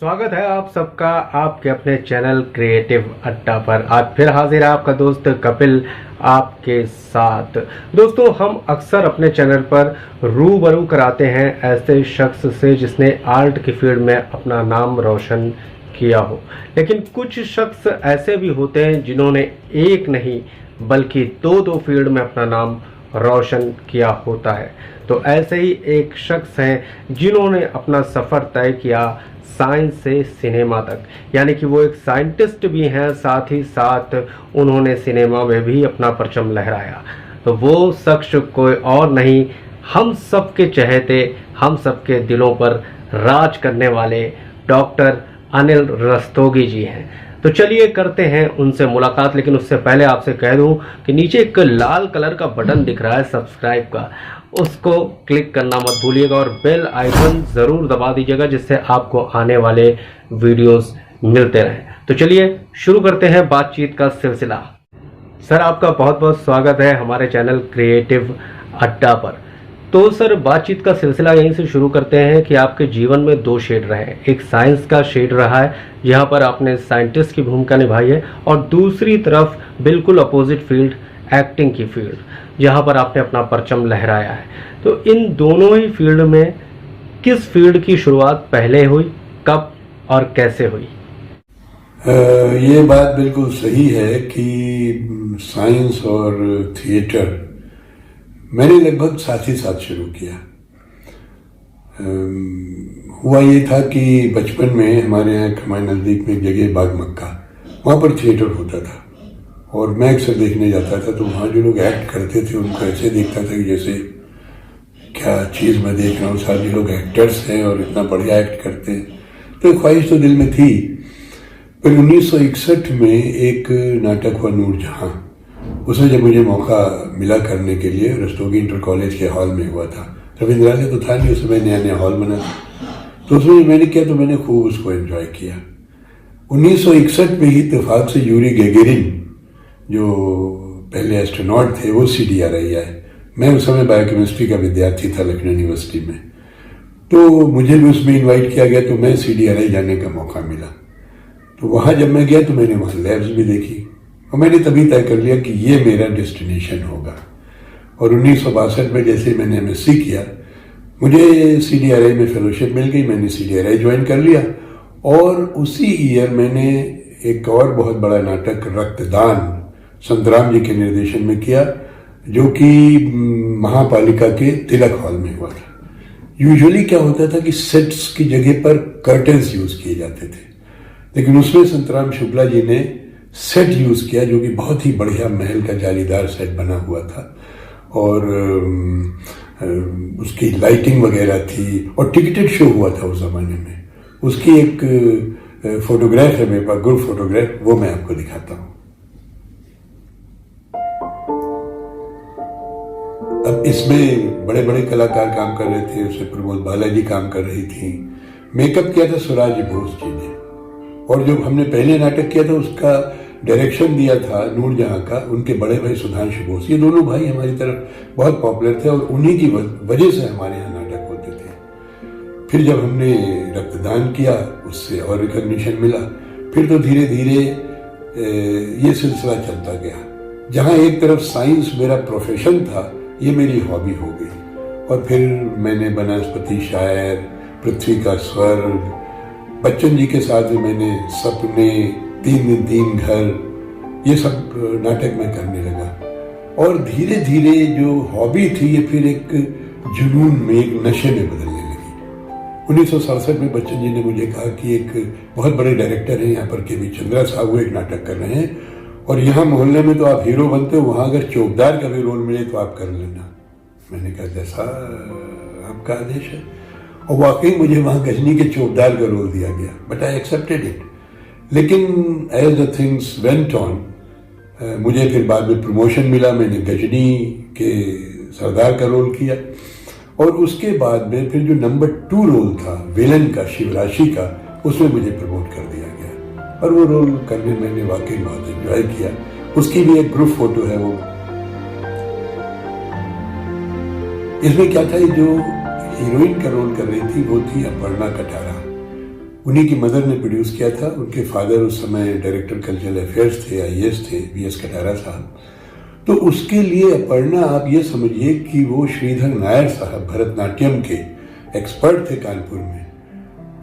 स्वागत है आप सबका आपके अपने चैनल क्रिएटिव अड्डा पर। आज फिर हाजिर है आपका दोस्त कपिल आपके साथ। दोस्तों, हम अक्सर अपने चैनल पर रूबरू कराते हैं ऐसे शख्स से जिसने आर्ट की फील्ड में अपना नाम रोशन किया हो, लेकिन कुछ शख्स ऐसे भी होते हैं जिन्होंने एक नहीं बल्कि दो फील्ड में अपना नाम रोशन किया होता है। तो ऐसे ही एक शख्स हैं जिन्होंने अपना सफ़र तय किया साइंस से सिनेमा तक, यानी कि वो एक साइंटिस्ट भी हैं, साथ ही साथ उन्होंने सिनेमा में भी अपना परचम लहराया। तो वो शख्स कोई और नहीं, हम सबके चहेते, हम सबके दिलों पर राज करने वाले डॉक्टर अनिल रस्तोगी जी हैं। तो चलिए करते हैं उनसे मुलाकात, लेकिन उससे पहले आपसे कह दूं कि नीचे एक लाल कलर का बटन दिख रहा है सब्सक्राइब का, उसको क्लिक करना मत भूलिएगा और बेल आइकन ज़रूर दबा दीजिएगा जिससे आपको आने वाले वीडियोस मिलते रहें। तो चलिए शुरू करते हैं बातचीत का सिलसिला। सर, आपका बहुत बहुत स्वागत है हमारे चैनल क्रिएटिव अड्डा पर। तो सर, बातचीत का सिलसिला यहीं से शुरू करते हैं कि आपके जीवन में दो शेड रहे हैं। एक साइंस का शेड रहा है जहां पर आपने साइंटिस्ट की भूमिका निभाई है, और दूसरी तरफ बिल्कुल अपोजिट फील्ड एक्टिंग की फील्ड जहां पर आपने अपना परचम लहराया है। तो इन दोनों ही फील्ड में किस फील्ड की शुरुआत पहले हुई, कब और कैसे हुई? ये बात बिल्कुल सही है कि साइंस और थिएटर मैंने लगभग साथ ही साथ शुरू किया। हुआ ये था कि बचपन में हमारे यहाँ हमारे नज़दीक में एक जगह बाग मक्का, वहाँ पर थिएटर होता था और मैं अक्सर देखने जाता था। तो वहाँ जो लोग एक्ट करते थे उनको ऐसे देखता था कि जैसे क्या चीज़ मैं देख रहा हूँ, सारे लोग एक्टर्स हैं और इतना बढ़िया एक्ट करते हैं। तो ख्वाहिश तो दिल में थी। फिर 1961 में एक नाटक हुआ नूरजहां, उसमें जब मुझे मौका मिला करने के लिए, रस्तोगी इंटर कॉलेज के हॉल में हुआ था। रविंद्रालय तो था नहीं उस समय, नया नया हॉल बना था। तो उसमें मैंने किया तो मैंने खूब उसको एंजॉय किया। 1961 में ही इत्तेफाक से यूरी गैगरिन जो पहले एस्ट्रोनॉट थे वो CDRI आए। मैं उस समय बायोकेमिस्ट्री का विद्यार्थी था लखनऊ यूनिवर्सिटी में, तो मुझे भी उसमें इन्वाइट किया गया। तो मैं CDRI जाने का मौका मिला। तो वहाँ जब मैं गया तो मैंने वहाँ लैब्स भी देखी और मैंने तभी तय कर लिया कि ये मेरा डेस्टिनेशन होगा। और 1962 में जैसे मैंने MSc किया, मुझे CDRI में फेलोशिप मिल गई। मैंने CDRI ज्वाइन कर लिया और उसी ईयर मैंने एक और बहुत बड़ा नाटक रक्तदान संतराम जी के निर्देशन में किया, जो कि महापालिका के तिलक हॉल में हुआ था। यूजुअली क्या होता था कि सेट्स की जगह पर कर्टेंस यूज किए जाते थे, लेकिन उसमें संतराम शुक्ला जी ने सेट यूज किया जो कि बहुत ही बढ़िया महल का जालीदार सेट बना हुआ था और उसकी लाइटिंग वगैरह थी और टिकटेड शो हुआ था उस जमाने में। उसकी एक फोटोग्राफ है मेरे पास, ग्रुप फोटोग्राफ, वो मैं आपको दिखाता हूँ। अब इसमें बड़े बड़े कलाकार काम कर रहे थे, उसमें प्रमोद बालाजी काम कर रही थी। मेकअप किया था स्वराज बोस जी ने, और जो हमने पहले नाटक किया था उसका डायरेक्शन दिया था नूरजहां का उनके बड़े भाई सुधांशु बोस। ये दोनों भाई हमारी तरफ बहुत पॉपुलर थे और उन्हीं की वजह से हमारे यहाँ नाटक होते थे। फिर जब हमने रक्तदान किया उससे और रिकॉग्निशन मिला। फिर तो धीरे धीरे ये सिलसिला चलता गया। जहाँ एक तरफ साइंस मेरा प्रोफेशन था, ये मेरी हॉबी हो गई। और फिर मैंने बनस्पति शायर, पृथ्वी का स्वर्ग, बच्चन जी के साथ में मैंने सपने, 3 दिन 3 घर, ये सब नाटक में करने लगा। और धीरे धीरे जो हॉबी थी ये फिर एक जुनून में, एक नशे में बदलने लगी। 1967 में बच्चन जी ने मुझे कहा कि एक बहुत बड़े डायरेक्टर हैं यहाँ पर KB चंद्रा साहब, वो एक नाटक कर रहे हैं और यहाँ मोहल्ले में तो आप हीरो बनते हो, वहाँ अगर चौकीदार का भी रोल मिले तो आप कर लेना। मैंने कहा जैसा आपका आदेश है। और वाकई मुझे वहाँ गजनी के चौकीदार का रोल दिया गया, बट आई एक्सेप्टेड इट। लेकिन as the things went on, मुझे फिर बाद में प्रमोशन मिला। मैंने गजनी के सरदार का रोल किया और उसके बाद में फिर जो नंबर 2 रोल था विलन का, शिवराशि का, उसमें मुझे प्रमोट कर दिया गया और वो रोल करने मैंने वाकई बहुत एंजॉय किया। उसकी भी एक ग्रुप फोटो है वो। इसमें क्या था, जो हीरोइन का रोल कर रही थी वो थी अपर्णा कटारा। उन्हीं की मदर ने प्रोड्यूस किया था। उनके फादर उस समय डायरेक्टर कल्चरल अफेयर्स थे, आईएएस थे, वीएस कटारा साहब। तो उसके लिए अपर्णा, आप ये समझिए कि वो श्रीधर नायर साहब भरतनाट्यम के एक्सपर्ट थे कानपुर में।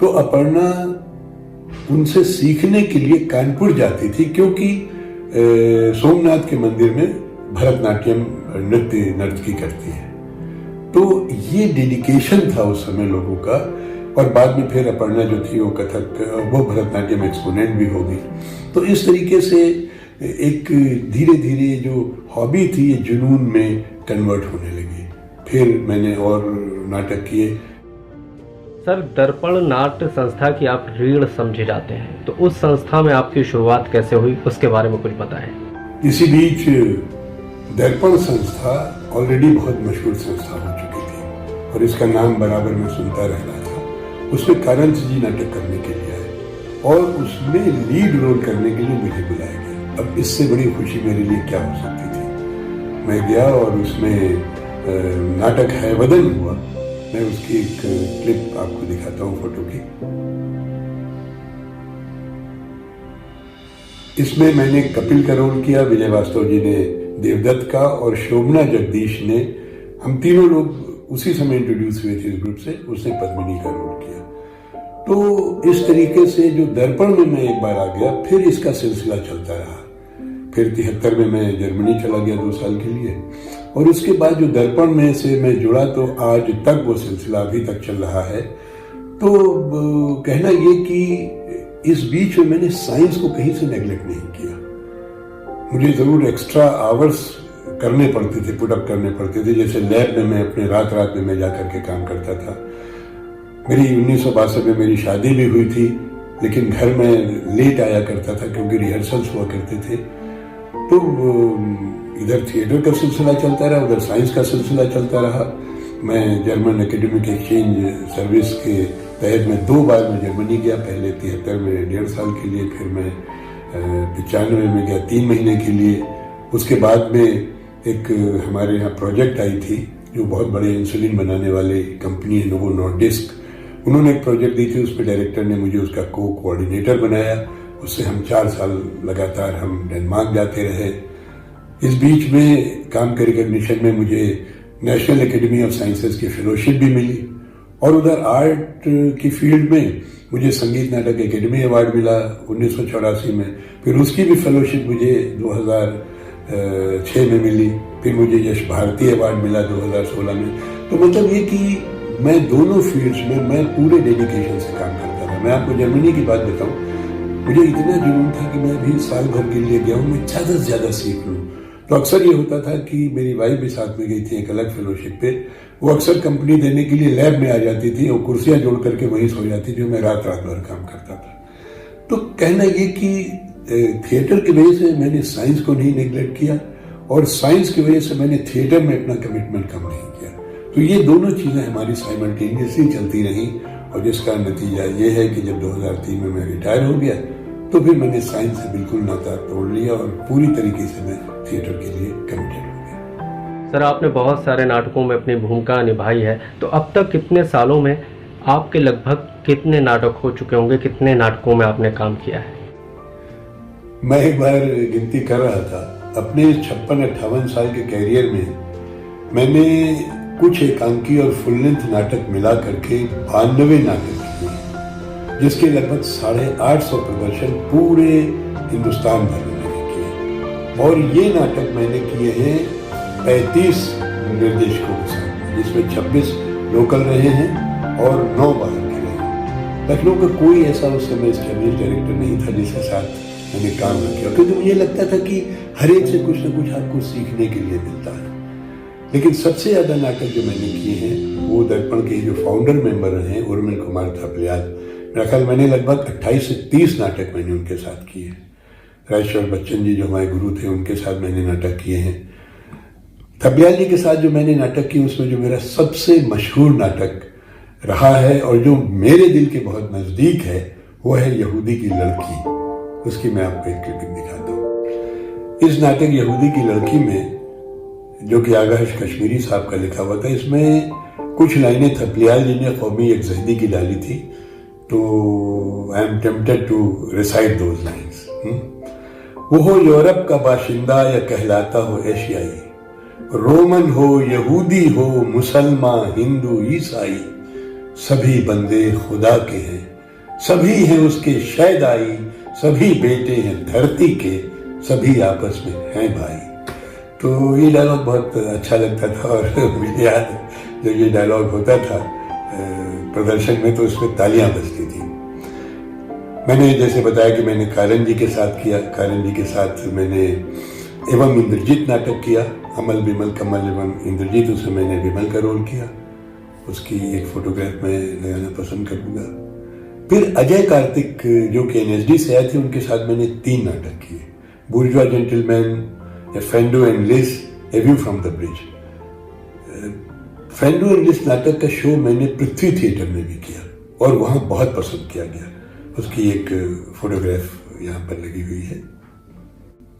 तो अपर्णा उनसे सीखने के लिए कानपुर जाती थी, क्योंकि सोमनाथ के मंदिर में भरतनाट्यम नर्तकी करती है। तो ये डेडिकेशन था उस समय लोगों का। और बाद में फिर अपर्णा जो थी वो कथक, वो भरतनाट्यम एक्सपोनेंट भी हो गई। तो इस तरीके से एक धीरे धीरे जो हॉबी थी ये जुनून में कन्वर्ट होने लगी। फिर मैंने और नाटक किए। सर, दर्पण नाट्य संस्था की आप रीढ़ समझे जाते हैं, तो उस संस्था में आपकी शुरुआत कैसे हुई, उसके बारे में कुछ बताएं। इसी बीच दर्पण संस्था ऑलरेडी बहुत मशहूर संस्था हो चुकी थी और इसका नाम बराबर मैं सुनता रह रहा था। उसमें कारंत जी नाटक करने के लिए आए और उसमें लीड रोल करने के लिए मुझे बुलाया गया। अब इससे बड़ी खुशी मेरे लिए क्या हो सकती थी। मैं गया और उसमें नाटक है वदन हुआ। मैं उसकी एक क्लिप आपको दिखाता हूँ, फोटो की। इसमें मैंने कपिल का रोल किया, विजय वास्तव जी ने देवदत्त का और शोभना जगदीश ने, हम तीनों लोग उसी समय इंट्रोड्यूस हुए थे इस ग्रुप से, उसने पद्मिनी का रोल किया। तो इस तरीके से जो दर्पण में मैं एक बार आ गया, फिर इसका सिलसिला चलता रहा। फिर 73 में मैं जर्मनी चला गया 2 साल के लिए, और उसके बाद जो दर्पण में से मैं जुड़ा तो आज तक वो सिलसिला अभी तक चल रहा है। तो कहना ये कि इस बीच में मैंने साइंस को कहीं से नेग्लेक्ट नहीं किया। मुझे जरूर एक्स्ट्रा आवर्स करने पड़ते थे, पुटअप करने पड़ते थे। जैसे लैब में मैं अपने रात में मैं जा करके काम करता था। मेरी 1962 में मेरी शादी भी हुई थी, लेकिन घर में लेट आया करता था क्योंकि रिहर्सल्स हुआ करते थे। तो इधर थिएटर का सिलसिला चलता रहा, उधर साइंस का सिलसिला चलता रहा। मैं जर्मन एकेडमिक एक्सचेंज सर्विस के तहत मैं 2 बार मैं जर्मनी गया। पहले 73 में 1.5 साल के लिए, फिर मैं 95 में गया 3 महीने के लिए। उसके बाद में एक हमारे यहाँ प्रोजेक्ट आई थी, जो बहुत बड़े इंसुलिन बनाने वाले कंपनी है नोवो नॉर्डिस्क, उन्होंने एक प्रोजेक्ट दी थी। उसमें डायरेक्टर ने मुझे उसका कोऑर्डिनेटर बनाया। उससे हम 4 साल लगातार हम डेनमार्क जाते रहे। इस बीच में काम के रिकॉग्निशन में मुझे नेशनल एकेडमी ऑफ साइंसेज की फेलोशिप भी मिली, और उधर आर्ट की फील्ड में मुझे संगीत नाटक एकेडमी अवार्ड मिला 1984 में। फिर उसकी भी फेलोशिप मुझे 2006 में मिली। फिर मुझे यश भारती अवार्ड मिला 2016 में। तो मतलब ये कि मैं दोनों फील्ड्स में मैं पूरे डेडिकेशन से काम करता था। मैं आपको जर्मनी की बात बताऊं, मुझे इतना जुनून था कि मैं अभी साल भर के लिए गया हूँ, मैं ज़्यादा से ज़्यादा सीख लूँ। तो अक्सर ये होता था कि मेरी वाइफ भी साथ में गई थी एक अलग फेलोशिप पे। वो अक्सर कंपनी देने के लिए लैब में आ जाती थी और कुर्सियां जोड़ करके वहीं सो जाती थी, जो मैं रात भर काम करता था। तो कहना ये कि थिएटर की वजह से मैंने साइंस को नहीं नेग्लेक्ट किया, और साइंस की वजह से मैंने थिएटर में अपना कमिटमेंट कम नहीं किया। तो ये दोनों चीज़ें हमारी साइमल्टेनियसली चलती रहीं, और जिसका नतीजा ये है कि जब 2003 में मैं रिटायर हो गया, तो फिर मैंने साइंस से बिल्कुल नाता तोड़ लिया और पूरी तरीके से मैं थिएटर के लिए कमिटेड हो गया। सर, आपने बहुत सारे नाटकों में अपनी भूमिका निभाई है, तो अब तक कितने सालों में आपके लगभग कितने नाटक हो चुके होंगे, कितने नाटकों में आपने काम किया है? मैं एक बार गिनती कर रहा था, अपने 56-58 साल के कैरियर में मैंने कुछ एकांकी और फुल लेंथ नाटक मिला करके 92 नाटक किए, जिसके लगभग 850 प्रदर्शन पूरे हिंदुस्तान भर में मैंने किए। और ये नाटक मैंने किए हैं 35 निर्देशकों के साथ, जिसमें 26 लोकल रहे हैं और 9 बाहर के रहे हैं। लखनऊ का कोई ऐसा उस समय स्टैब्लिश डायरेक्टर नहीं था जिसके साथ मैंने काम न किया, क्योंकि मुझे लगता था कि हर एक से कुछ न कुछ आपको सीखने के लिए मिलता है। लेकिन सबसे ज़्यादा नाटक जो मैंने किए हैं वो दर्पण के जो फाउंडर मेंबर रहे हैं उर्मिल कुमार थपलियाल, मेरा ख्याल मैंने लगभग 28 से 30 नाटक मैंने उनके साथ किए। राजेश्वर बच्चन जी जो हमारे गुरु थे, उनके साथ मैंने नाटक किए हैं। थपलियाल जी के साथ जो मैंने नाटक किए, उसमें जो मेरा सबसे मशहूर नाटक रहा है और जो मेरे दिल के बहुत नज़दीक है, वो है यहूदी की लड़की। उसकी मैं आपको एक क्लिपिंग दिखाता हूँ। इस नाटक यहूदी की लड़की में, जो कि आगाश कश्मीरी साहब का लिखा हुआ था, इसमें कुछ लाइनें थपलियाल जी ने कौमी यकजहती की डाली थी। तो I am tempted to recite those lines. वो हो यूरोप का बाशिंदा या कहलाता हो एशियाई, रोमन हो यहूदी हो मुसलमान हिंदू ईसाई, सभी बंदे खुदा के हैं, सभी हैं उसके शैदाई, सभी बेटे हैं धरती के, सभी आपस में हैं भाई। तो ये डायलॉग बहुत अच्छा लगता था और मुझे याद है जब ये डायलॉग होता था प्रदर्शन में तो उसमें तालियां बजती थी। मैंने जैसे बताया कि मैंने कारण जी के साथ किया, कारण जी के साथ मैंने एवं इंद्रजीत नाटक किया, अमल विमल कमल एवं इंद्रजीत, उसमें मैंने विमल का रोल किया। उसकी एक फोटोग्राफ मैं लगाना पसंद करूँगा। फिर अजय कार्तिक जो कि NSD से आए थे, उनके साथ मैंने 3 नाटक किए, bourgeois gentleman, Fando and Lis, a view from the bridge. Fando and Lis नाटक का शो मैंने पृथ्वी थिएटर में भी किया और वहाँ बहुत पसंद किया गया। उसकी एक फोटोग्राफ यहाँ पर लगी हुई है।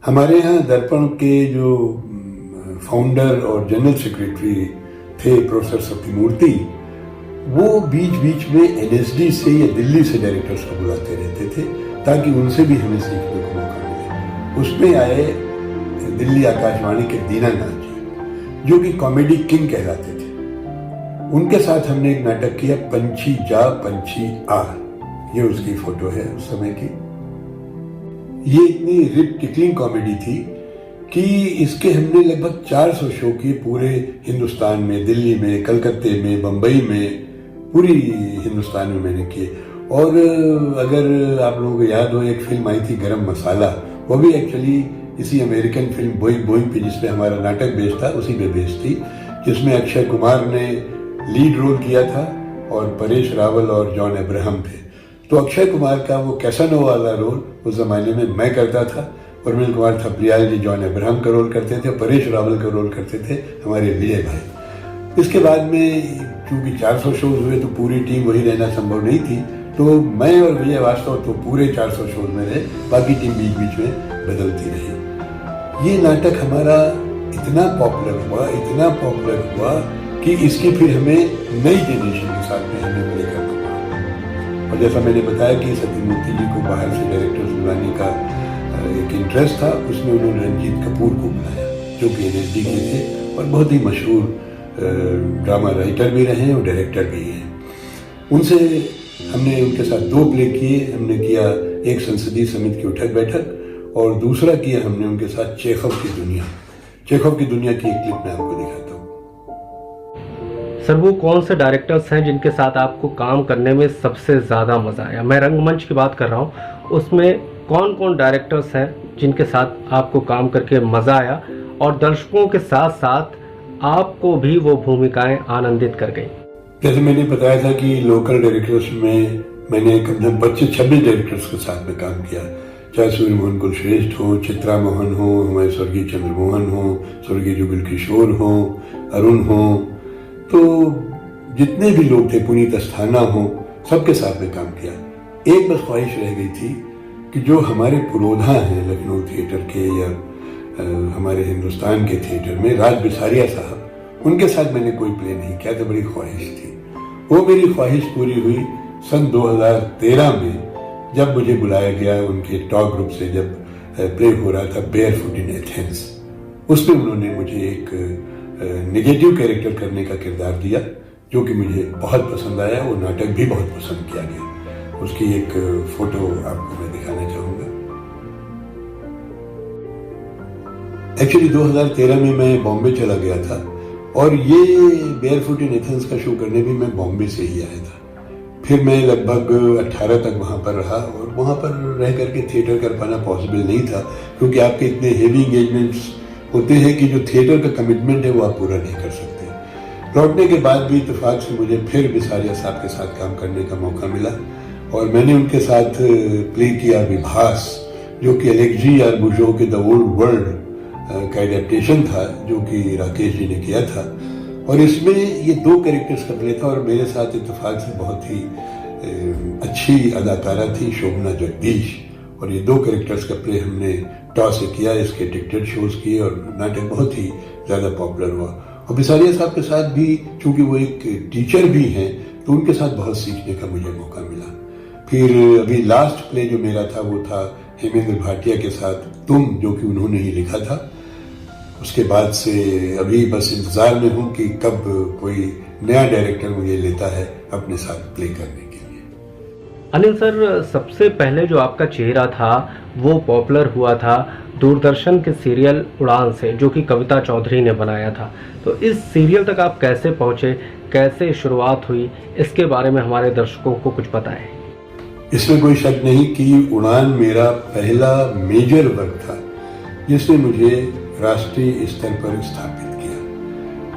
हमारे यहाँ दर्पण के जो फाउंडर और जनरल सेक्रेटरी थे प्रोफेसर सत्यमूर्ति, वो बीच बीच में NSD से या दिल्ली से डायरेक्टर्स को बुलाते रहते थे ताकि उनसे भी हमें सीखने को मौका मिले। उसमें आए दिल्ली आकाशवाणी के दीनानाथ जी, जो कि कॉमेडी किंग कहलाते थे। उनके साथ हमने एक नाटक किया, पंछी जा पंछी आ। ये उसकी फोटो है उस समय की। ये इतनी रिप टिकलिंग कॉमेडी थी कि इसके हमने लगभग 400 शो किए पूरे हिंदुस्तान में, दिल्ली में, कलकत्ते में, बम्बई में, पूरी हिंदुस्तान में मैंने किए। और अगर आप लोगों को याद हो, एक फिल्म आई थी गरम मसाला, वो भी एक्चुअली इसी अमेरिकन फिल्म बोइंग पे जिसमें हमारा नाटक बेस्ड था, उसी पे बेस्ड थी, जिसमें अक्षय कुमार ने लीड रोल किया था और परेश रावल और जॉन अब्राहम थे। तो अक्षय कुमार का वो कैसानोवा वाला रोल उस जमाने में मैं करता था, उर्मिल कुमार थपलियाल जी जॉन अब्राहम का रोल करते थे, परेश रावल का रोल करते थे हमारे विजय भाई। इसके बाद में चूंकि 400 शोज हुए तो पूरी टीम वही रहना संभव नहीं थी, तो मैं और विजय वास्तव तो पूरे 400 शोज में रहे, बाकी टीम बीच बीच में बदलती रही। ये नाटक हमारा इतना पॉपुलर हुआ कि इसकी फिर हमें नई जनरेशन के साथ में हमें प्ले करना पड़ा। और जैसा मैंने बताया कि सत्यमूर्ति जी को बाहर से डायरेक्टर्स बुलाने का एक इंटरेस्ट था, उसमें उन्होंने रंजीत कपूर को बुलाया जो कि NSD के थे और बहुत ही मशहूर ड्रामा राइटर भी रहे और डायरेक्टर भी हैं। उनसे हमने उनके साथ 2 प्ले किए। हमने किया एक संसदीय समिति की उठक बैठक और दूसरा किया हमने उनके साथ चेखव की दुनिया की एक क्लिप मैं आपको दिखाता हूँ। सर, वो कौन से डायरेक्टर्स हैं जिनके साथ आपको काम करने में सबसे ज़्यादा मज़ा आया? मैं रंगमंच की बात कर रहा हूँ, उसमें कौन कौन डायरेक्टर्स हैं जिनके साथ आपको काम करके मज़ा आया और दर्शकों के साथ साथ आपको भी वो भूमिकाएं आनंदित कर गई? जैसे मैंने बताया था कि लोकल डायरेक्टर्स में मैंने कम से कम 25-26 डायरेक्टर्स के साथ में काम किया, चाहे सूर्य मोहन कुलश्रेष्ठ हो, चित्रा मोहन हो, हमारे स्वर्गीय चंद्रमोहन हो, स्वर्गीय जुगल किशोर हो, अरुण हो, तो जितने भी लोग थे, पुनीत अस्थाना हो, सबके साथ में काम किया। एक बस ख्वाहिश रह गई थी कि जो हमारे पुरोधा हैं लखनऊ थिएटर के या हमारे हिंदुस्तान के थिएटर में, राज बिसारिया साहब, उनके साथ मैंने कोई प्ले नहीं किया, तो बड़ी ख्वाहिश थी। वो मेरी ख्वाहिश पूरी हुई सन 2013 में, जब मुझे बुलाया गया उनके टॉक ग्रुप से, जब प्ले हो रहा था बेयरफुट इन एथेंस। उसमें उन्होंने मुझे एक नेगेटिव कैरेक्टर करने का किरदार दिया जो कि मुझे बहुत पसंद आया। वो नाटक भी बहुत पसंद किया गया। उसकी एक फोटो आपको मैं दिखाना चाहूँगा। एक्चुअली 2013 में मैं बॉम्बे चला गया था और ये बेयरफुट इन एथेंस का शो करने भी मैं बॉम्बे से ही आया था। फिर मैं लगभग 18 तक वहाँ पर रहा और वहाँ पर रह करके थिएटर कर पाना पॉसिबल नहीं था, क्योंकि आपके इतने हेवी एंगेजमेंट्स होते हैं कि जो थिएटर का कमिटमेंट है वो आप पूरा नहीं कर सकते। लौटने के बाद भी इत्तेफाक से मुझे फिर बिसारिया साहब के साथ काम करने का मौका मिला और मैंने उनके साथ प्ले किया विभास, जो कि एलेक्सी आर्बुजो के द ओल्ड वर्ल्ड का एडेप्टेशन था, जो कि राकेश जी ने किया था। और इसमें ये 2 कैरेक्टर्स का प्ले था और मेरे साथ इत्तेफाक से बहुत ही अच्छी अदाकारा थी शोभना जगदीश, और ये 2 कैरेक्टर्स का प्ले हमने टॉस से किया। इसके टिकटेड शोज किए और नाटक बहुत ही ज़्यादा पॉपुलर हुआ। और बिसारिया साहब के साथ भी, चूंकि वो एक टीचर भी हैं, तो उनके साथ बहुत सीखने का मुझे मौका मिला। फिर अभी लास्ट प्ले जो मेरा था वो था हेमेंद्र भाटिया के साथ तुम, जो कि उन्होंने ही लिखा था। उसके बाद से अभी बस इंतजार में हूं कि कब कोई नया डायरेक्टर मुझे लेता है अपने साथ प्ले करने के लिए। अनिल सर, सबसे पहले जो आपका चेहरा था वो पॉपुलर हुआ था दूरदर्शन के सीरियल उड़ान से, जो कि कविता चौधरी ने बनाया था। तो इस सीरियल तक आप कैसे पहुंचे, कैसे शुरुआत हुई, इसके बारे में हमारे दर्शकों को कुछ बताएं। इसमें कोई शक नहीं कि उड़ान मेरा पहला मेजर वर्क था जिसने मुझे राष्ट्रीय स्तर पर स्थापित किया।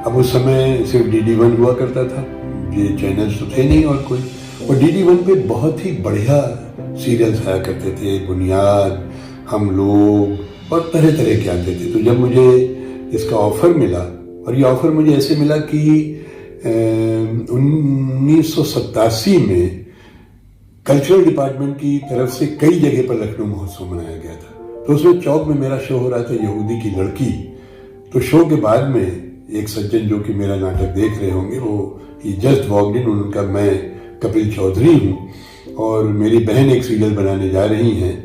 अब उस समय सिर्फ DD1 हुआ करता था, ये चैनल्स तो थे नहीं और कोई, और DD1 पे बहुत ही बढ़िया सीरियल्स आया करते थे, बुनियाद, हम लोग और तरह तरह के आते थे। तो जब मुझे इसका ऑफर मिला, और ये ऑफर मुझे ऐसे मिला कि 1987 में कल्चरल डिपार्टमेंट की तरफ से कई जगह पर लखनऊ महोत्सव मनाया गया था। तो उसमें चौक में मेरा शो हो रहा था यहूदी की लड़की। तो शो के बाद में एक सज्जन जो कि मेरा नाटक देख रहे होंगे, वो ही जस्ट वॉक्ड इन, उनका मैं कपिल चौधरी हूँ और मेरी बहन एक सीरियल बनाने जा रही हैं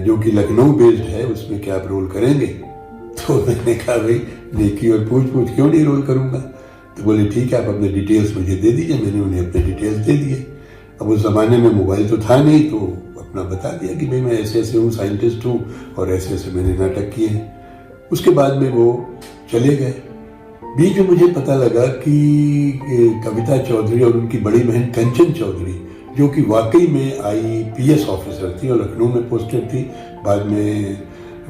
जो कि लखनऊ बेस्ड है, उसमें क्या आप रोल करेंगे? तो मैंने कहा भाई नेकी और पूछ क्यों नहीं रोल करूँगा। तो बोले ठीक है, आप अपने डिटेल्स मुझे दे दीजिए। मैंने उन्हें अपने डिटेल्स दे दिए। अब उस ज़माने में मोबाइल तो था नहीं, तो अपना बता दिया कि भाई मैं ऐसे ऐसे हूँ, साइंटिस्ट हूँ और ऐसे ऐसे मैंने नाटक किए हैं। उसके बाद में वो चले गए। बीच में मुझे पता लगा कि कविता चौधरी और उनकी बड़ी बहन कंचन चौधरी, जो कि वाकई में IPS ऑफिसर थी और लखनऊ में पोस्टेड थी, बाद में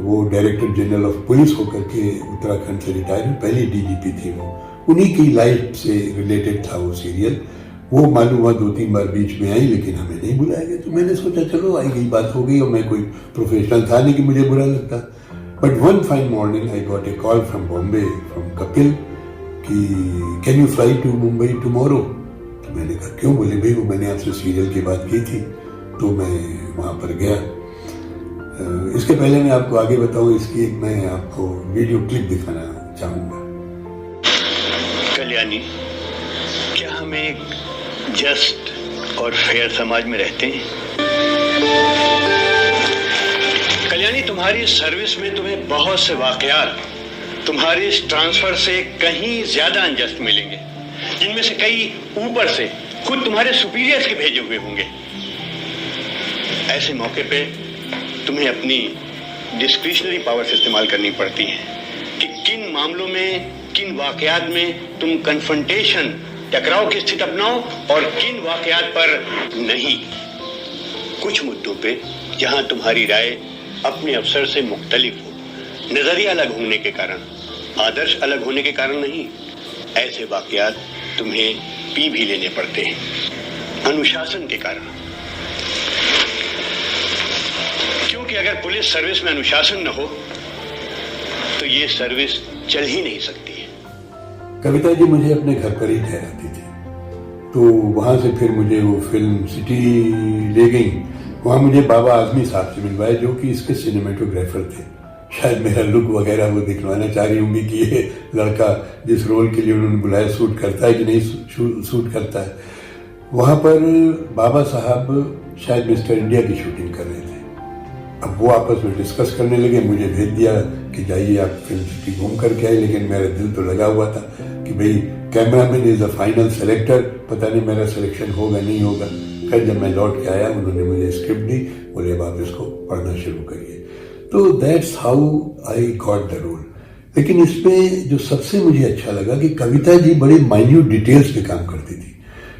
वो डायरेक्टर जनरल ऑफ पुलिस होकर के उत्तराखंड से रिटायर, पहली DGP थी वो, उन्हीं की लाइफ से रिलेटेड था वो सीरियल। वो मालूम हुआ 2-3 बार बीच में आई, लेकिन हमें नहीं बुलाया गया। तो मैंने सोचा चलो आई गई बात हो गई, और मैं कोई प्रोफेशनल था नहीं कि मुझे बुरा लगता। But one fine morning I got a call from Bombay, from Kapil, कि can you fly to Mumbai tomorrow. तो मैंने कहा क्यों? बोले भाई वो मैंने आपसे सीरियल की बात की थी। तो मैं वहाँ पर गया। इसके पहले मैं आपको आगे बताऊँ, इसकी एक मैं आपको वीडियो क्लिप दिखाना चाहूँगा। कल्याणी, क्या हम एक जस्ट और फेयर समाज में रहते हैं? कल्याणी, तुम्हारी सर्विस में तुम्हें बहुत से वाकयात तुम्हारी इस ट्रांसफर से कहीं ज्यादा अनजस्ट मिलेंगे, जिनमें से कई ऊपर से खुद तुम्हारे सुपीरियर्स के भेजे हुए होंगे। ऐसे मौके पे तुम्हें अपनी डिस्क्रिशनरी पावर्स इस्तेमाल करनी पड़ती है कि किन मामलों में, किन वाकयात में तुम कन्फ्रंटेशन, टकराव की स्थिति अपनाओ और किन वाकयात पर नहीं। कुछ मुद्दों पे जहां तुम्हारी राय अपने अफसर से मुख्तलिफ हो, नजरिया अलग होने के कारण, आदर्श अलग होने के कारण नहीं, ऐसे वाकयात तुम्हें पी भी लेने पड़ते हैं, अनुशासन के कारण। क्योंकि अगर पुलिस सर्विस में अनुशासन न हो तो ये सर्विस चल ही नहीं सकती है। कविता जी मुझे अपने घर पर ही ठहराती थी, तो वहाँ से फिर मुझे वो फिल्म सिटी ले गई। वहाँ मुझे बाबा आजमी साहब से मिलवाए, जो कि इसके सिनेमेटोग्राफर थे। शायद मेरा लुक वगैरह वो दिखवाना चाह रही होंगी कि ये लड़का जिस रोल के लिए उन्होंने बुलाया सूट करता है कि नहीं सूट करता है। वहाँ पर बाबा साहब शायद मिस्टर इंडिया की शूटिंग कर रहे थे। अब वो आपस में डिस्कस करने लगे, मुझे भेज दिया कि जाइए आप फिल्म सिटी घूम करके आए। लेकिन मेरा दिल तो लगा हुआ था कि भाई cameraman is the final selector, पता नहीं मेरा सिलेक्शन होगा नहीं होगा। खैर जब मैं लौट के आया, उन्होंने मुझे स्क्रिप्ट दी, बोले अब आप इसको पढ़ना शुरू करिए। तो that's how I got the role. लेकिन इसमें जो सबसे मुझे अच्छा लगा कि कविता जी बड़े माइन्यूट डिटेल्स पे काम करती थी।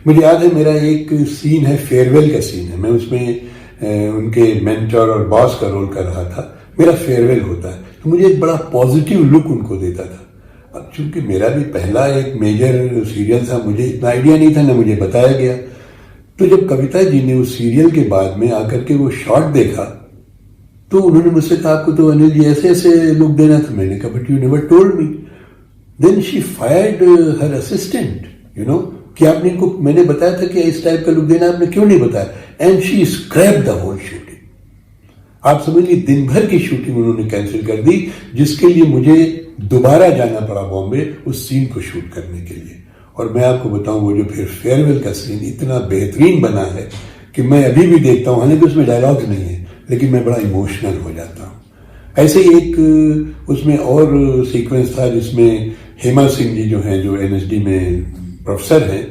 मुझे याद है मेरा एक सीन है, फेयरवेल का सीन है, मैं उसमें उनके मेंटर और बॉस का रोल कर रहा था। मेरा फेयरवेल होता है, तो मुझे एक बड़ा पॉजिटिव लुक उनको देता था। अब चूंकि मेरा भी पहला एक मेजर सीरियल था, मुझे इतना आइडिया नहीं था, ना मुझे बताया गया। तो जब कविता जी ने उस सीरियल के बाद में आकर के वो शॉट देखा, तो उन्होंने मुझसे कहा आपको तो अनिल जी ऐसे ऐसे लुक देना था। मैंने कहा but you never told me. Then she fired her assistant, you know, कि आपने इनको, मैंने बताया था कि इस टाइप का लुक देना, आपने क्यों नहीं बताया। And she scrap the whole shooting. आप समझ लीजिए दिन भर की शूटिंग उन्होंने कैंसिल कर दी, जिसके लिए मुझे दोबारा जाना पड़ा बॉम्बे उस सीन को शूट करने के लिए। और मैं आपको बताऊं, वो जो फिर फेयरवेल का सीन इतना बेहतरीन बना है कि मैं अभी भी देखता हूँ, हालांकि उसमें डायलॉग नहीं है, लेकिन मैं बड़ा इमोशनल हो जाता हूँ। ऐसे ही एक उसमें और सीक्वेंस था जिसमें हेमा सिंह जी जो हैं, जो एनएसडी में प्रोफेसर हैं,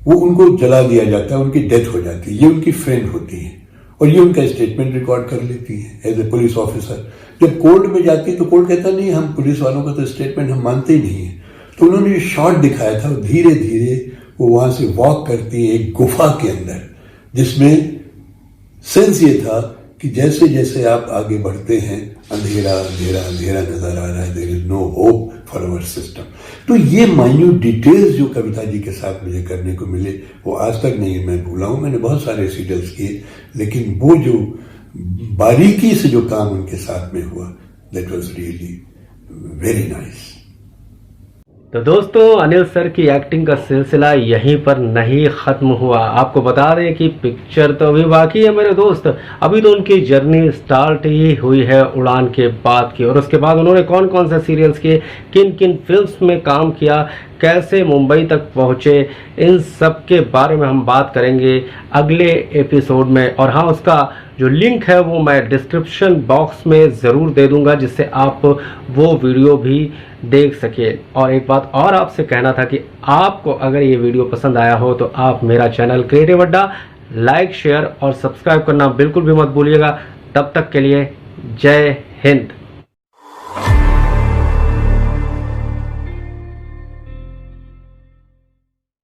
वो उनको जला दिया जाता है, उनकी डेथ हो जाती है। ये उनकी फ्रेंड होती है और ये उनका स्टेटमेंट रिकॉर्ड कर लेती है एज ए पुलिस ऑफिसर। जब कोर्ट में जाती है तो कोर्ट कहता नहीं, हम पुलिस वालों का तो स्टेटमेंट हम मानते ही नहीं है। तो उन्होंने ये शॉट दिखाया था, धीरे धीरे वो वहां से वॉक करती है एक गुफा के अंदर, जिसमें सेंस ये था कि जैसे जैसे आप आगे बढ़ते हैं अंधेरा अंधेरा अंधेरा नजर आ रहा है, there is no hope for our system. तो ये माइन्यूट डिटेल्स जो कविता जी के साथ मुझे करने को मिले वो आज तक नहीं मैं भूला हूं। मैंने बहुत सारे सीरियल्स किए, लेकिन वो जो बारीकी से जो काम उनके साथ में हुआ, that was really very nice. तो दोस्तों, अनिल सर की एक्टिंग का सिलसिला यहीं पर नहीं खत्म हुआ। आपको बता दें कि पिक्चर तो अभी बाकी है मेरे दोस्त, अभी तो उनकी जर्नी स्टार्ट ही हुई है उड़ान के बाद की। और उसके बाद उन्होंने कौन कौन से सीरियल्स किए, किन किन फिल्म्स में काम किया, कैसे मुंबई तक पहुंचे, इन सब के बारे में हम बात करेंगे अगले एपिसोड में। और हाँ, उसका जो लिंक है वो मैं डिस्क्रिप्शन बॉक्स में ज़रूर दे दूंगा, जिससे आप वो वीडियो भी देख सके। और एक बात और आपसे कहना था कि आपको अगर ये वीडियो पसंद आया हो तो आप मेरा चैनल क्रिएटिव अड्डा लाइक, शेयर और सब्सक्राइब करना बिल्कुल भी मत भूलिएगा। तब तक के लिए जय हिंद।